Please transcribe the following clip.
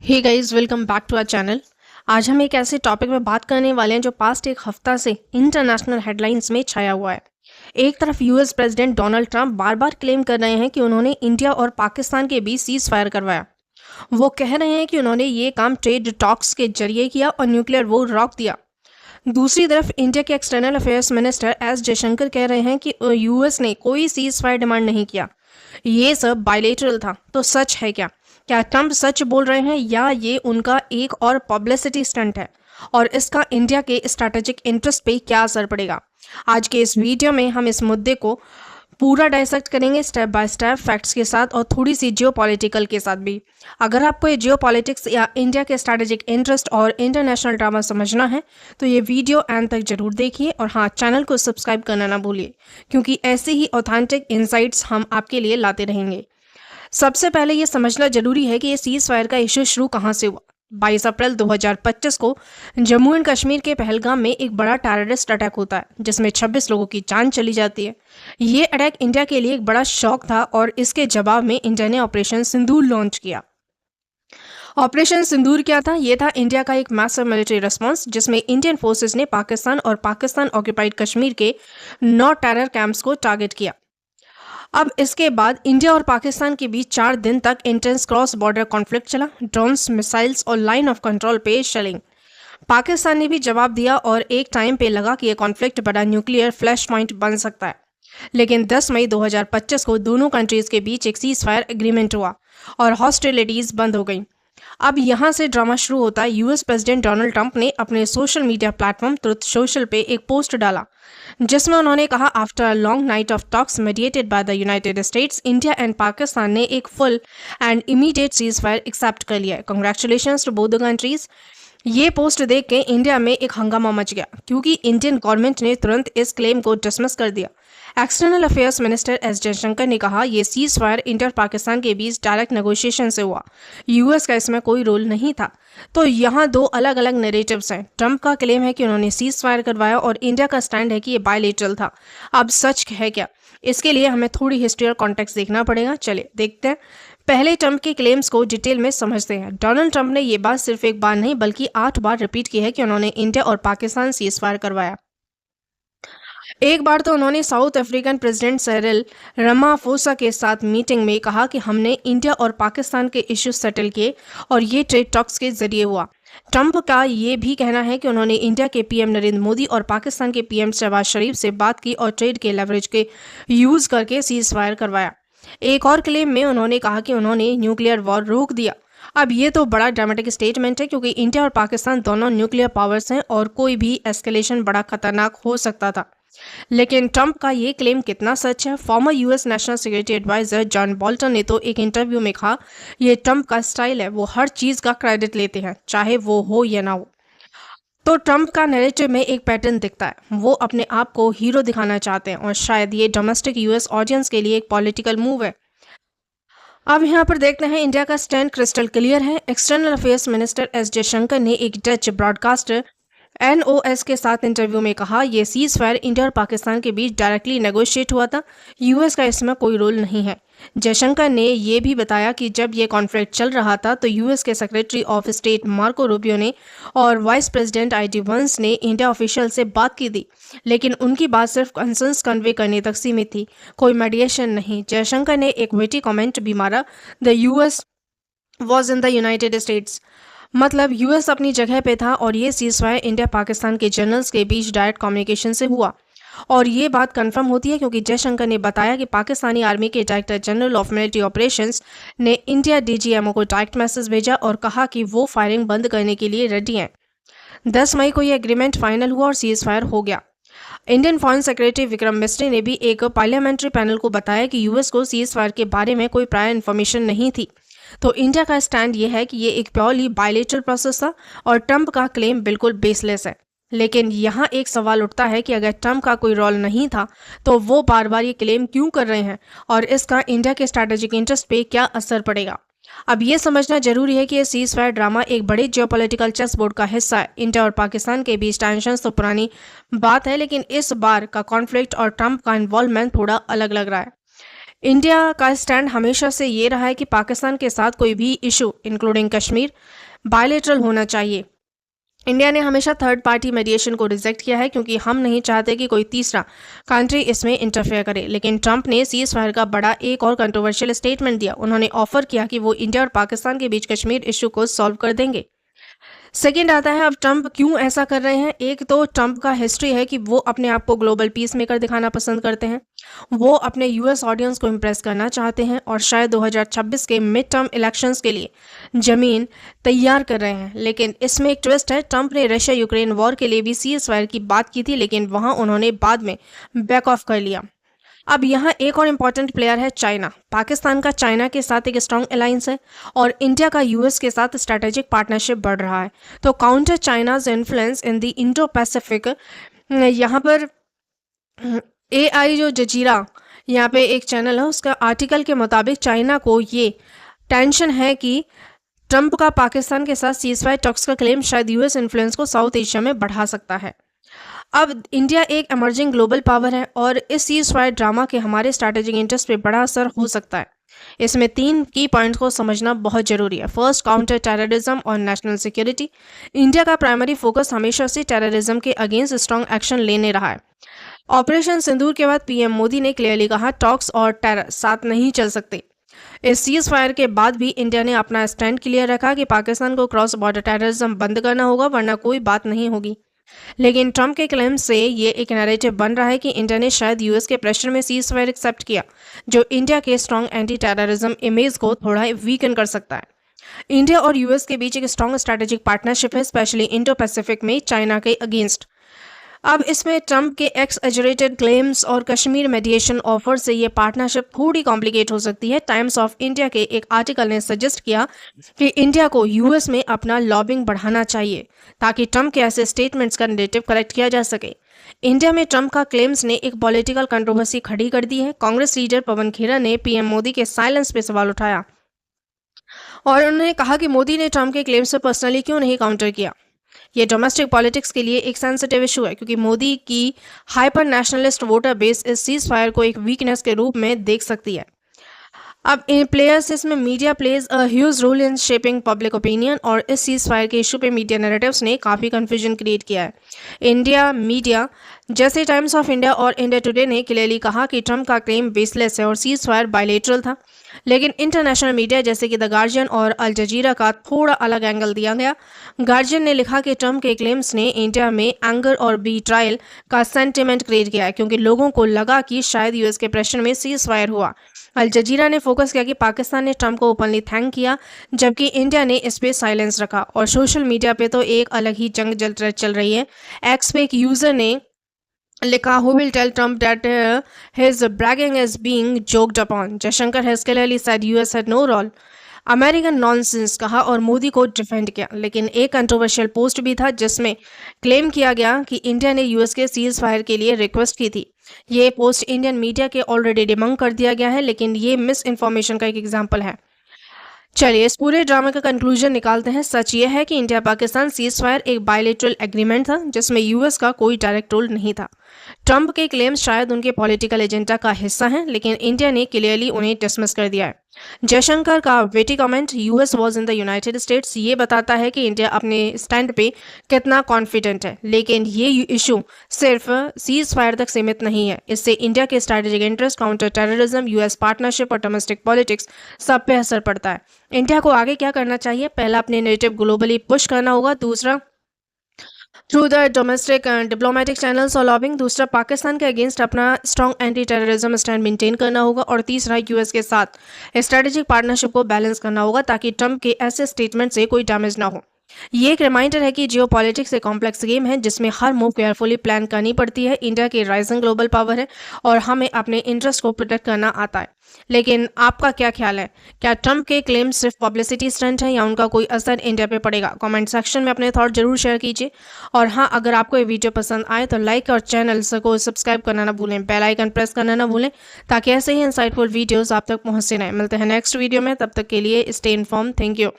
Hey guys, welcome back to our channel. आज हम एक ऐसे टॉपिक में बात करने वाले हैं जो पास्ट एक हफ्ता से इंटरनेशनल हेडलाइंस में छाया हुआ है। एक तरफ यूएस प्रेसिडेंट डोनाल्ड ट्रंप बार बार क्लेम कर रहे हैं कि उन्होंने इंडिया और पाकिस्तान के बीच सीज फायर करवाया। वो कह रहे हैं कि उन्होंने ये काम ट्रेड टॉक्स के जरिए किया और न्यूक्लियर वॉर रोक दिया। दूसरी तरफ इंडिया के external affairs minister S Jaishankar कह रहे हैं कि यूएस ने कोई सीज फायर डिमांड नहीं किया, ये सब बायलेटरल था। तो सच है क्या? क्या ट्रंप सच बोल रहे हैं या ये उनका एक और पब्लिसिटी स्टंट है? और इसका इंडिया के स्ट्रैटेजिक इंटरेस्ट पे क्या असर पड़ेगा? आज के इस वीडियो में हम इस मुद्दे को पूरा डाइसेक्ट करेंगे, स्टेप बाय स्टेप, फैक्ट्स के साथ और थोड़ी सी जियोपॉलिटिकल के साथ भी। अगर आपको ये जियोपॉलिटिक्स या इंडिया के स्ट्रैटेजिक इंटरेस्ट और इंटरनेशनल ड्रामा समझना है तो ये वीडियो एंड तक जरूर देखिए और हाँ, चैनल को सब्सक्राइब करना ना भूलिए, क्योंकि ऐसे ही ऑथेंटिक इंसाइट्स हम आपके लिए लाते रहेंगे। सबसे पहले ये समझना जरूरी है कि ये सीज फायर का इशू शुरू कहाँ से हुआ। 22 अप्रैल 2025 को जम्मू एंड कश्मीर के पहलगाम में एक बड़ा टेररिस्ट अटैक होता है जिसमें 26 लोगों की जान चली जाती है। ये अटैक इंडिया के लिए एक बड़ा शॉक था और इसके जवाब में इंडिया ने ऑपरेशन सिंदूर लॉन्च किया। ऑपरेशन सिंदूर क्या था? ये था इंडिया का एक मैसिव मिलिट्री रिस्पांस जिसमें इंडियन फोर्सेस ने पाकिस्तान और पाकिस्तान ऑक्यूपाइड कश्मीर के 9 टेरर कैंप्स को टारगेट किया। अब इसके बाद इंडिया और पाकिस्तान के बीच 4 दिन तक इंटेंस क्रॉस बॉर्डर कॉन्फ्लिक्ट चला। ड्रोन्स, मिसाइल्स और लाइन ऑफ कंट्रोल पे शेलिंग। पाकिस्तान ने भी जवाब दिया और एक टाइम पे लगा कि यह कॉन्फ्लिक्ट बड़ा न्यूक्लियर फ्लैश पॉइंट बन सकता है। लेकिन 10 मई 2025 को दोनों कंट्रीज के बीच एक सीज फायर एग्रीमेंट हुआ और हॉस्टिलिटीज बंद हो गई। अब यहाँ से ड्रामा शुरू होता है। यूएस प्रेसिडेंट डोनाल्ड ट्रंप ने अपने social media platform Truth Social पे एक पोस्ट डाला जिसमें उन्होंने कहा, after a long night of talks mediated by the United States, India and Pakistan ने एक full and immediate ceasefire accept कर लिया है। Congratulations to both the countries. ये पोस्ट देख के इंडिया में एक हंगामा मच गया क्योंकि इंडियन गवर्नमेंट ने तुरंत इस क्लेम को डिसमिस कर दिया। External affairs minister S Jaishankar ने कहा, यह सीज फायर इंडिया और पाकिस्तान के बीच डायरेक्ट नेगोशिएशन से हुआ, यूएस का इसमें कोई रोल नहीं था। तो यहाँ दो अलग अलग नैरेटिव्स हैं। ट्रंप का क्लेम है कि उन्होंने सीज फायर करवाया और इंडिया का स्टैंड है कि ये बायलेटरल था। अब सच है क्या? इसके लिए हमें थोड़ी हिस्ट्री और कॉन्टेक्स्ट देखना पड़ेगा। चलिए देखते हैं। पहले ट्रंप के क्लेम्स को डिटेल में समझते हैं। डोनाल्ड ट्रंप ने ये बात सिर्फ एक बार नहीं बल्कि 8 बार रिपीट की है कि उन्होंने इंडिया और पाकिस्तान सीज फायर करवाया। एक बार तो उन्होंने south African president Cyril Ramaphosa के साथ मीटिंग में कहा कि हमने इंडिया और पाकिस्तान के इश्यूज सेटल किए और ये ट्रेड टॉक्स के जरिए हुआ। ट्रंप का ये भी कहना है कि उन्होंने इंडिया के पीएम नरेंद्र मोदी और पाकिस्तान के पीएम शहबाज शरीफ से बात की और ट्रेड के लेवरेज के यूज करके सीज फायर करवाया। एक और क्लेम में उन्होंने कहा कि उन्होंने न्यूक्लियर वॉर रोक दिया। अब ये तो बड़ा ड्रामेटिक स्टेटमेंट है क्योंकि इंडिया और पाकिस्तान दोनों न्यूक्लियर पावर्स हैं और कोई भी एस्केलेशन बड़ा खतरनाक हो सकता था। लेकिन ट्रंप का ये क्लेम कितना सच है? Former US national security adviser John Bolton ने तो एक इंटरव्यू में कहा, ये ट्रंप का स्टाइल है, वो हर चीज का क्रेडिट लेते हैं चाहे वो हो या ना हो। तो ट्रंप का नैरेटिव में एक पैटर्न दिखता है। वो अपने आप को हीरो दिखाना चाहते हैं और शायद ये डोमेस्टिक यूएस ऑडियंस के लिए एक पॉलिटिकल मूव है। अब यहाँ पर देखते हैं इंडिया का स्टैंड क्रिस्टल क्लियर है। External affairs minister S Jaishankar ने एक डच ब्रॉडकास्टर एनओएस के साथ इंटरव्यू में कहा, यह सीज फायर इंडिया और पाकिस्तान के बीच डायरेक्टली नेगोशिएट हुआ था, यूएस का इसमें कोई रोल नहीं है। जयशंकर ने यह भी बताया कि जब यह कॉन्फ्लिक्ट चल रहा था तो यूएस के secretary of state Marco Rubio ने और वाइस प्रेसिडेंट आईडी वंस ने इंडिया ऑफिशियल से बात की थी, लेकिन उनकी बात सिर्फ कंसर्न्स कन्वे करने तक सीमित थी, कोई मेडिएशन नहीं। जयशंकर ने एक विटी कमेंट भी मारा, the US was in the United states, मतलब यूएस अपनी जगह पे था और ये सीज फायर इंडिया पाकिस्तान के जनरल्स के बीच डायरेक्ट कम्युनिकेशन से हुआ। और ये बात कंफर्म होती है क्योंकि जयशंकर ने बताया कि पाकिस्तानी आर्मी के director general of military operations ने इंडिया डीजीएमओ को डायरेक्ट मैसेज भेजा और कहा कि वो फायरिंग बंद करने के लिए रेडी हैं। 10 मई को यह एग्रीमेंट फाइनल हुआ और सीज फायर हो गया। Indian foreign secretary Vikram Misri ने भी एक पार्लियामेंट्री पैनल को बताया कि यूएस को सीज फायर के बारे में कोई प्रायर इन्फॉर्मेशन नहीं थी। तो इंडिया का स्टैंड ये है कि ये एक प्योरली बायलेटरल प्रोसेस था और ट्रंप का क्लेम बिल्कुल बेसलेस है। लेकिन यहाँ एक सवाल उठता है कि अगर ट्रंप का कोई रोल नहीं था तो वो बार बार ये क्लेम क्यों कर रहे हैं और इसका इंडिया के स्ट्रैटेजिक इंटरेस्ट पे क्या असर पड़ेगा। अब ये समझना जरूरी है कि ये सीज फायर ड्रामा एक बड़े जियोपॉलिटिकल चेस बोर्ड का हिस्सा है। इंडिया और पाकिस्तान के बीच टेंशन तो पुरानी बात है, लेकिन इस बार का कॉन्फ्लिक्ट और ट्रंप का इन्वॉल्वमेंट थोड़ा अलग लग रहा है। इंडिया का स्टैंड हमेशा से ये रहा है कि पाकिस्तान के साथ कोई भी इशू इंक्लूडिंग कश्मीर बायलेटरल होना चाहिए। इंडिया ने हमेशा थर्ड पार्टी मीडिएशन को रिजेक्ट किया है क्योंकि हम नहीं चाहते कि कोई तीसरा कंट्री इसमें इंटरफेयर करे। लेकिन ट्रंप ने सीज फायर का बड़ा एक और कंट्रोवर्शियल स्टेटमेंट दिया। उन्होंने ऑफर किया कि वो इंडिया और पाकिस्तान के बीच कश्मीर इशू को सॉल्व कर देंगे। सेकेंड आता है, अब ट्रंप क्यों ऐसा कर रहे हैं। एक तो ट्रंप का हिस्ट्री है कि वो अपने आप को ग्लोबल पीस मेकर दिखाना पसंद करते हैं। वो अपने यूएस ऑडियंस को इम्प्रेस करना चाहते हैं और शायद 2026 के मिड टर्म इलेक्शंस के लिए ज़मीन तैयार कर रहे हैं। लेकिन इसमें एक ट्विस्ट है, ट्रंप ने रशिया यूक्रेन वॉर के लिए भी सीज फायर की बात की थी, लेकिन वहाँ उन्होंने बाद में बैक ऑफ कर लिया। अब यहाँ एक और इम्पॉर्टेंट प्लेयर है चाइना। पाकिस्तान का चाइना के साथ एक स्ट्रॉन्ग अलायंस है और इंडिया का यूएस के साथ स्ट्रैटेजिक पार्टनरशिप बढ़ रहा है। तो counter China's influence in the Indo Pacific, यहाँ पर AI जो जजीरा यहाँ पे एक चैनल है, उसका आर्टिकल के मुताबिक चाइना को ये टेंशन है कि ट्रंप का पाकिस्तान के साथ सीज फायर टॉक्स का क्लेम शायद यूएस इन्फ्लुएंस को साउथ एशिया में बढ़ा सकता है। अब इंडिया एक एमर्जिंग ग्लोबल पावर है और इस सीज फायर ड्रामा के हमारे स्ट्रैटेजिक इंटरेस्ट पे बड़ा असर हो सकता है। इसमें 3 की पॉइंट्स को समझना बहुत जरूरी है। फर्स्ट, काउंटर टेररिज्म और नेशनल सिक्योरिटी। इंडिया का प्राइमरी फोकस हमेशा से टेररिज्म के अगेंस्ट स्ट्रॉन्ग एक्शन लेने रहा है। ऑपरेशन सिंदूर के बाद पीएम मोदी ने क्लियरली कहा टॉक्स और टेरर साथ नहीं चल सकते। इस सीज फायर के बाद भी इंडिया ने अपना स्टैंड क्लियर रखा कि पाकिस्तान को क्रॉस बॉर्डर टेररिज्म बंद करना होगा वरना कोई बात नहीं होगी। लेकिन ट्रंप के क्लेम से ये एक नैरेटिव बन रहा है कि इंडिया ने शायद यूएस के प्रेशर में सीज फायर एक्सेप्ट किया, जो इंडिया के स्ट्रॉन्ग एंटी टेररिज्म इमेज को थोड़ा वीकन कर सकता है। इंडिया और यूएस के बीच एक स्ट्रॉन्ग स्ट्रैटेजिक पार्टनरशिप है, स्पेशली इंडो पैसिफिक में चाइना के अगेंस्ट। अब इसमें ट्रंप के एक्सएजरेटेड क्लेम्स और कश्मीर मेडिएशन ऑफर से ये पार्टनरशिप थोड़ी कॉम्प्लिकेट हो सकती है। टाइम्स ऑफ इंडिया के एक आर्टिकल ने सजेस्ट किया कि इंडिया को यूएस में अपना लॉबिंग बढ़ाना चाहिए ताकि ट्रंप के ऐसे स्टेटमेंट्स का नेगेटिव करेक्ट किया जा सके। इंडिया में ट्रंप का क्लेम्स ने एक पॉलिटिकल कंट्रोवर्सी खड़ी कर दी है। कांग्रेस लीडर पवन खेरा ने पीएम मोदी के साइलेंस पे सवाल उठाया और उन्होंने कहा कि मोदी ने ट्रंप के क्लेम्स पर पर्सनली क्यों नहीं काउंटर किया। ये डोमेस्टिक पॉलिटिक्स के लिए एक सेंसिटिव इशू है क्योंकि मोदी की हाइपर नेशनलिस्ट वोटर बेस इस सीज फायर को एक वीकनेस के रूप में देख सकती है। अब इन प्लेयर्स इसमें media plays a huge role in shaping public opinion और इस सीज फायर के इशू पे मीडिया नैरेटिव्स ने काफ़ी कंफ्यूजन क्रिएट किया है। इंडिया मीडिया जैसे टाइम्स ऑफ इंडिया और इंडिया टुडे ने क्लियरली कहा कि ट्रंप का क्लेम बेसलेस है और सीज फायर बायलेटरल था। लेकिन इंटरनेशनल मीडिया जैसे कि द गार्जियन और अल जजीरा का थोड़ा अलग एंगल दिया गया। गार्जियन ने लिखा कि ट्रंप के क्लेम्स ने इंडिया में एंगर और बीट्रायल का सेंटिमेंट क्रिएट किया है क्योंकि लोगों को लगा कि शायद यूएस के प्रेशर में सीज फायर हुआ। अल जजीरा ने फोकस किया कि पाकिस्तान ने ट्रंप को ओपनली थैंक किया जबकि इंडिया ने इस पे साइलेंस रखा। और सोशल मीडिया पे तो एक अलग ही जंग चल रही है। एक्स पे एक यूजर ने लिखा who will tell Trump that his bragging is being joked upon. Jaishankar has clearly said US had no role. American nonsense कहा और मोदी को डिफेंड किया। लेकिन एक कंट्रोवर्शियल पोस्ट भी था जिसमें क्लेम किया गया कि इंडिया ने यूएस के सीज फायर के लिए रिक्वेस्ट की थी। ये पोस्ट इंडियन मीडिया के ऑलरेडी डिबंक कर दिया गया है, लेकिन ये मिस इन्फॉर्मेशन का एक एग्जाम्पल है। चलिए इस पूरे ड्रामा का कंक्लूजन निकालते हैं। सच ये है कि इंडिया पाकिस्तान सीज फायर एक बायलेटरल एग्रीमेंट था जिसमें यूएस का कोई डायरेक्ट रोल नहीं था। ट्रंप के क्लेम्स शायद उनके पॉलिटिकल एजेंडा का हिस्सा हैं, लेकिन इंडिया ने क्लियरली उन्हें डिसमिस कर दिया है। जयशंकर का witty comment US was in the United States ये बताता है कि इंडिया अपने स्टैंड पे कितना कॉन्फिडेंट है। लेकिन ये इशू सिर्फ सीज फायर तक सीमित नहीं है, इससे इंडिया के strategic interest, counter terrorism, US partnership और डोमेस्टिक पॉलिटिक्स सब पे असर पड़ता है। इंडिया को आगे क्या करना चाहिए? पहला, अपने नेरेटिव ग्लोबली पुश करना होगा। दूसरा, through the domestic diplomatic channels और लॉबिंग। दूसरा, पाकिस्तान के अगेंस्ट अपना strong anti terrorism stand maintain करना होगा। और तीसरा, यूएस के साथ स्ट्रेटेजिक पार्टनरशिप को बैलेंस करना होगा ताकि ट्रंप के ऐसे स्टेटमेंट से कोई डैमेज ना हो। ये एक रिमाइंडर है कि जियोपॉलिटिक्स एक कॉम्प्लेक्स गेम है जिसमें हर मूव केयरफुली प्लान करनी पड़ती है। इंडिया की राइजिंग ग्लोबल पावर है और हमें अपने इंटरेस्ट को प्रोटेक्ट करना आता है। लेकिन आपका क्या ख्याल है? क्या ट्रंप के क्लेम सिर्फ पब्लिसिटी स्टंट है या उनका कोई असर इंडिया पे पड़ेगा? कमेंट सेक्शन में अपने थॉट जरूर शेयर कीजिए। और हाँ, अगर आपको ये वीडियो पसंद आए तो लाइक और चैनल को सब्सक्राइब करना ना भूलें, बेल आइकन प्रेस करना ना भूलें ताकि ऐसे ही इंसाइटफुल वीडियोस आप तक पहुंचते रहें। मिलते हैं नेक्स्ट वीडियो में, तब तक के लिए स्टे इन्फॉर्म। Thank you.